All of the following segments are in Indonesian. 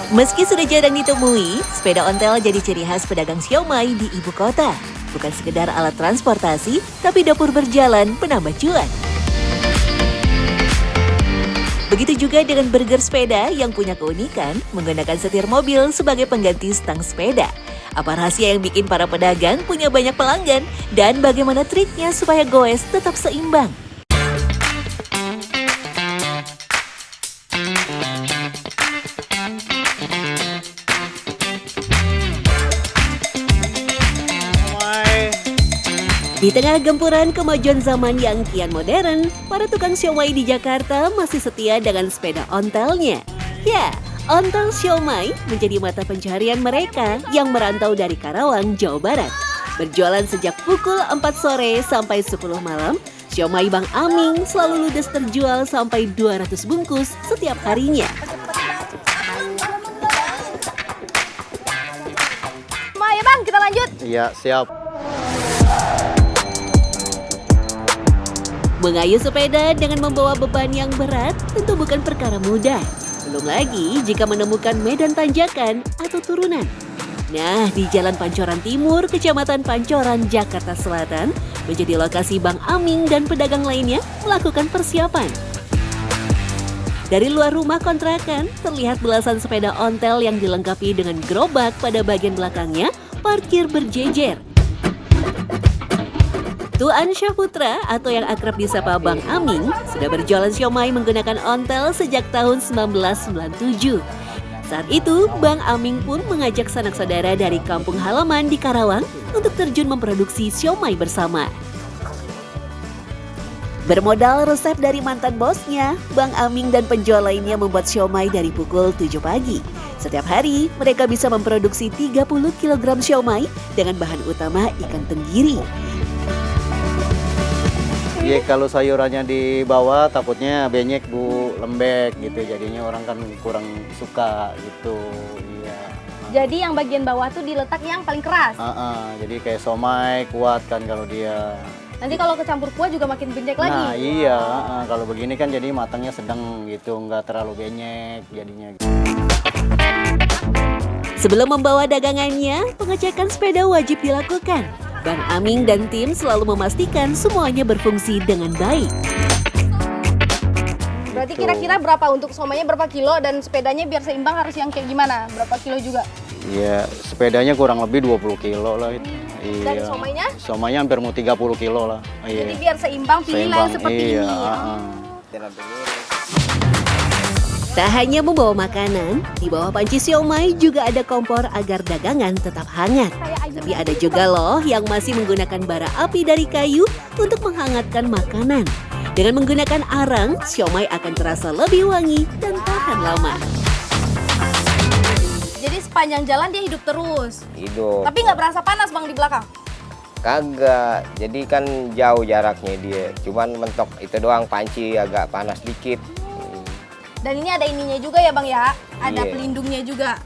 Meski sudah jarang ditemui, sepeda ontel jadi ciri khas pedagang siomay di ibu kota. Bukan sekedar alat transportasi, tapi dapur berjalan penambah cuan. Begitu juga dengan burger sepeda yang punya keunikan menggunakan setir mobil sebagai pengganti stang sepeda. Apa rahasia yang bikin para pedagang punya banyak pelanggan dan bagaimana triknya supaya goes tetap seimbang? Di tengah gempuran kemajuan zaman yang kian modern, para tukang siomay di Jakarta masih setia dengan sepeda ontelnya. Ya, ontel siomay menjadi mata pencaharian mereka yang merantau dari Karawang, Jawa Barat. Berjualan sejak pukul 4 sore sampai 10 malam, siomay Bang Aming selalu ludes terjual sampai 200 bungkus setiap harinya. Ya Bang, kita lanjut. Iya, siap. Mengayuh sepeda dengan membawa beban yang berat tentu bukan perkara mudah. Belum lagi jika menemukan medan tanjakan atau turunan. Nah, di Jalan Pancoran Timur, Kecamatan Pancoran, Jakarta Selatan, menjadi lokasi Bang Aming dan pedagang lainnya melakukan persiapan. Dari luar rumah kontrakan, terlihat belasan sepeda ontel yang dilengkapi dengan gerobak pada bagian belakangnya, parkir berjejer. Tuan Syahputra atau yang akrab disapa Bang Aming sudah berjualan siomay menggunakan ontel sejak tahun 1997. Saat itu, Bang Aming pun mengajak sanak saudara dari kampung halaman di Karawang untuk terjun memproduksi siomay bersama. Bermodal resep dari mantan bosnya, Bang Aming dan penjual lainnya membuat siomay dari pukul 7 pagi. Setiap hari, mereka bisa memproduksi 30 kg siomay dengan bahan utama ikan tenggiri. Ya kalau sayurannya di bawah takutnya benyek Bu, lembek gitu. Jadinya orang kan kurang suka gitu. Iya. Jadi yang bagian bawah tuh diletak yang paling keras. Jadi kayak somai kuat kan kalau dia. Nanti kalau kecampur kuah juga makin benyek lagi. Nah iya, kalau begini kan jadi matangnya sedang gitu, nggak terlalu benyek jadinya. Sebelum membawa dagangannya, pengecekan sepeda wajib dilakukan. Bang Aming dan tim selalu memastikan semuanya berfungsi dengan baik. Berarti kira-kira berapa untuk somaynya berapa kilo dan sepedanya biar seimbang harus yang kayak gimana? Berapa kilo juga? Iya, sepedanya kurang lebih 20 kilo lah itu. Dan Iya. somaynya? Somaynya hampir mau 30 kilo lah. Jadi Iya. biar seimbang, pilihlah yang seperti iya, ini. Tak hanya membawa makanan, di bawah panci siomay juga ada kompor agar dagangan tetap hangat. Tapi ada juga loh yang masih menggunakan bara api dari kayu untuk menghangatkan makanan. Dengan menggunakan arang, siomay akan terasa lebih wangi dan tahan lama. Jadi sepanjang jalan dia hidup terus. Hidup. Tapi nggak berasa panas Bang di belakang? Kagak, jadi kan jauh jaraknya dia. Cuman mentok itu doang, panci agak panas dikit. Dan ini ada ininya juga ya Bang ya? Ada Iya. pelindungnya juga.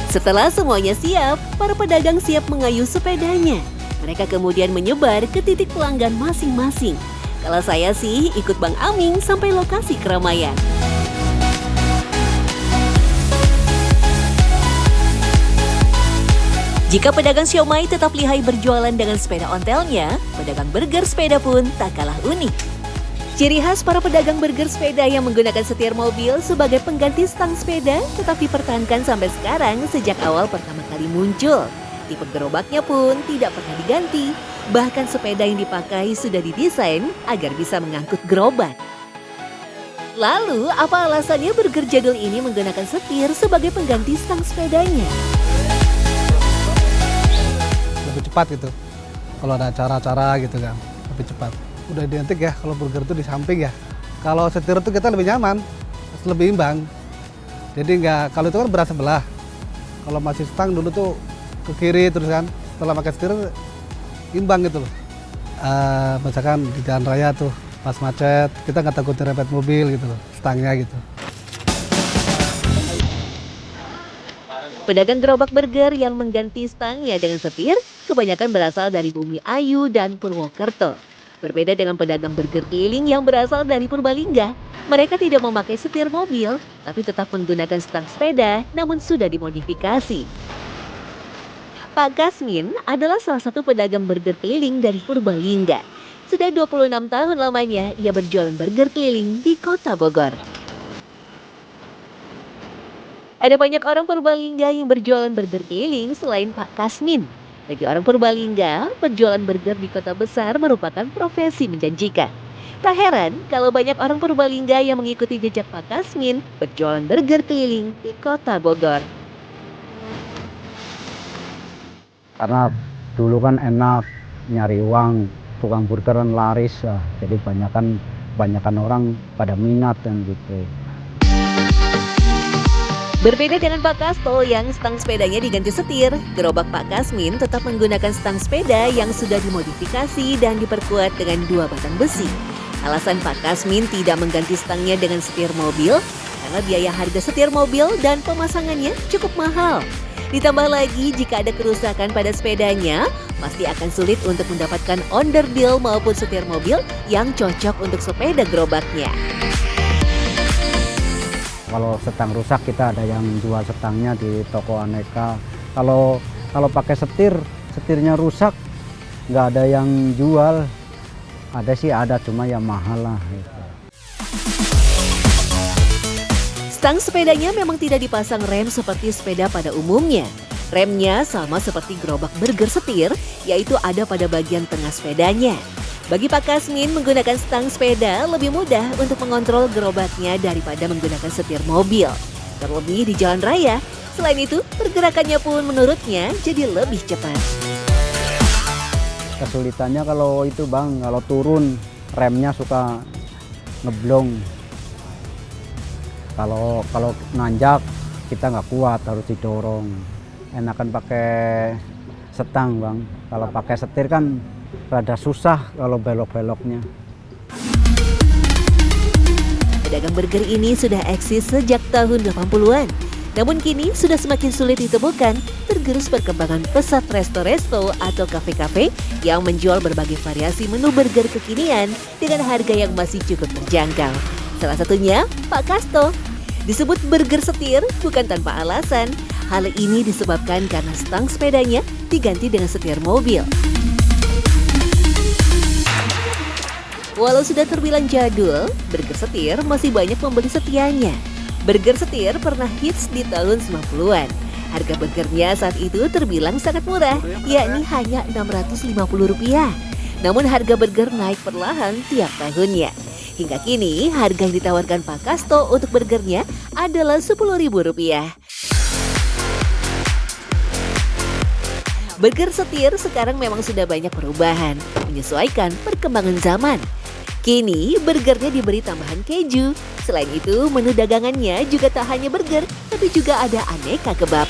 Setelah semuanya siap, para pedagang siap mengayuh sepedanya. Mereka kemudian menyebar ke titik pelanggan masing-masing. Kalau saya sih ikut Bang Aming sampai lokasi keramaian. Jika pedagang siomay tetap lihai berjualan dengan sepeda ontelnya, pedagang burger sepeda pun tak kalah unik. Ciri khas para pedagang burger sepeda yang menggunakan setir mobil sebagai pengganti stang sepeda tetap dipertahankan sampai sekarang sejak awal pertama kali muncul. Tipe gerobaknya pun tidak pernah diganti, bahkan sepeda yang dipakai sudah didesain agar bisa mengangkut gerobak. Lalu, apa alasannya burger jadul ini menggunakan setir sebagai pengganti stang sepedanya? Lebih cepat gitu, kalau ada acara-acara gitu kan, lebih cepat. Udah identik ya kalau burger itu di samping ya. Kalau setir itu kita lebih nyaman, lebih imbang. Jadi nggak, kalau itu kan berat sebelah. Kalau masih stang dulu tuh ke kiri terus kan, setelah pakai setir imbang gitu loh. Misalkan di jalan raya tuh pas macet, kita nggak takut nyerempet mobil gitu loh, stangnya gitu. Pedagang gerobak burger yang mengganti stangnya dengan setir kebanyakan berasal dari Bumi Ayu dan Purwokerto. Berbeda dengan pedagang burger keliling yang berasal dari Purbalingga, mereka tidak memakai setir mobil, tapi tetap menggunakan stang sepeda namun sudah dimodifikasi. Pak Kasmin adalah salah satu pedagang burger keliling dari Purbalingga. Sudah 26 tahun lamanya ia berjualan burger keliling di Kota Bogor. Ada banyak orang Purbalingga yang berjualan burger keliling selain Pak Kasmin. Bagi orang Purbalingga, berjualan burger di kota besar merupakan profesi menjanjikan. Tak heran kalau banyak orang Purbalingga yang mengikuti jejak Pak Kasmin berjualan burger keliling di Kota Bogor. Karena dulu kan enak, nyari uang, tukang burger kan laris, jadi banyakan orang pada minat dan gitu. Berbeda dengan Pak Kasto yang stang sepedanya diganti setir, gerobak Pak Kasmin tetap menggunakan stang sepeda yang sudah dimodifikasi dan diperkuat dengan 2 batang besi. Alasan Pak Kasmin tidak mengganti stangnya dengan setir mobil karena biaya harga setir mobil dan pemasangannya cukup mahal. Ditambah lagi jika ada kerusakan pada sepedanya, pasti akan sulit untuk mendapatkan onderdil maupun setir mobil yang cocok untuk sepeda gerobaknya. Kalau setang rusak kita ada yang jual setangnya di toko aneka. Kalau pakai setirnya rusak nggak ada yang jual. Ada sih ada, cuma ya mahal lah. Gitu. Stang sepedanya memang tidak dipasang rem seperti sepeda pada umumnya. Remnya sama seperti gerobak burger setir, yaitu ada pada bagian tengah sepedanya. Bagi Pak Kasmin, menggunakan stang sepeda lebih mudah untuk mengontrol gerobaknya daripada menggunakan setir mobil. Terlebih di jalan raya. Selain itu, pergerakannya pun menurutnya jadi lebih cepat. Kesulitannya kalau itu Bang, kalau turun remnya suka ngeblong. Kalau nanjak kita nggak kuat, harus didorong. Enakan pakai setang Bang. Kalau pakai setir kan rada susah kalau belok-beloknya. Pedagang burger ini sudah eksis sejak tahun 80-an. Namun kini sudah semakin sulit ditemukan tergerus perkembangan pesat resto-resto atau kafe-kafe yang menjual berbagai variasi menu burger kekinian dengan harga yang masih cukup terjangkau. Salah satunya Pak Kasto. Disebut burger setir bukan tanpa alasan. Hal ini disebabkan karena stang sepedanya diganti dengan setir mobil. Walau sudah terbilang jadul, burger setir masih banyak pembeli setianya. Burger setir pernah hits di tahun 90-an. Harga burgernya saat itu terbilang sangat murah, yakni hanya Rp650. Namun harga burger naik perlahan tiap tahunnya. Hingga kini harga yang ditawarkan Pak Kasto untuk burgernya adalah Rp10.000. Burger setir sekarang memang sudah banyak perubahan, menyesuaikan perkembangan zaman. Kini burgernya diberi tambahan keju. Selain itu, menu dagangannya juga tak hanya burger, tapi juga ada aneka kebab.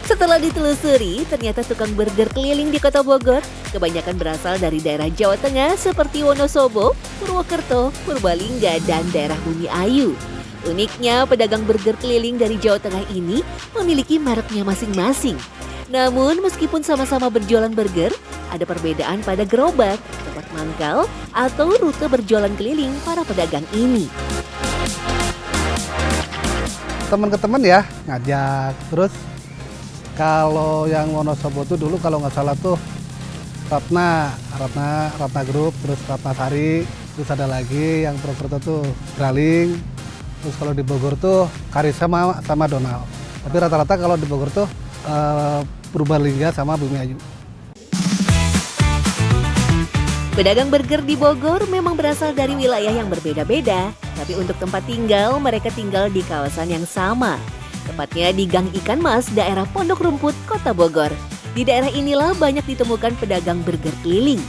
Setelah ditelusuri, ternyata tukang burger keliling di Kota Bogor kebanyakan berasal dari daerah Jawa Tengah seperti Wonosobo, Purwokerto, Purbalingga, dan daerah Bumi Ayu. Uniknya, pedagang burger keliling dari Jawa Tengah ini memiliki mereknya masing-masing. Namun, meskipun sama-sama berjualan burger, ada perbedaan pada gerobak, tempat mangkal, atau rute berjualan keliling para pedagang ini. Teman-teman ya ngajak. Terus kalau yang Wonosobo tuh dulu kalau nggak salah tuh Ratna Group, terus Ratna Sari, terus ada lagi yang Purwokerto tuh Graling. Terus kalau di Bogor tuh Karisa sama Donald. Tapi rata-rata kalau di Bogor tuh Purbalingga sama Bumi Ayu. Pedagang burger di Bogor memang berasal dari wilayah yang berbeda-beda, tapi untuk tempat tinggal mereka tinggal di kawasan yang sama. Tepatnya di Gang Ikan Mas, daerah Pondok Rumput, Kota Bogor. Di daerah inilah banyak ditemukan pedagang burger keliling.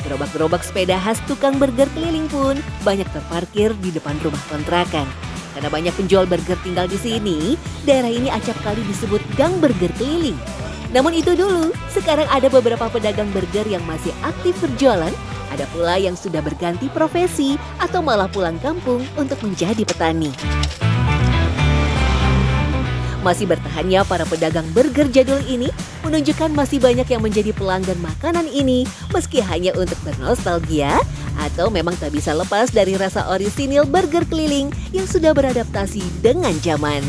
Gerobak-gerobak sepeda khas tukang burger keliling pun banyak terparkir di depan rumah kontrakan. Karena banyak penjual burger tinggal di sini, daerah ini acap kali disebut Gang Burger Keliling. Namun itu dulu, sekarang ada beberapa pedagang burger yang masih aktif berjualan Ada pula yang sudah berganti profesi atau malah pulang kampung untuk menjadi petani. Masih bertahannya para pedagang burger jadul ini menunjukkan masih banyak yang menjadi pelanggan makanan ini meski hanya untuk bernostalgia atau memang tak bisa lepas dari rasa orisinil burger keliling yang sudah beradaptasi dengan zaman.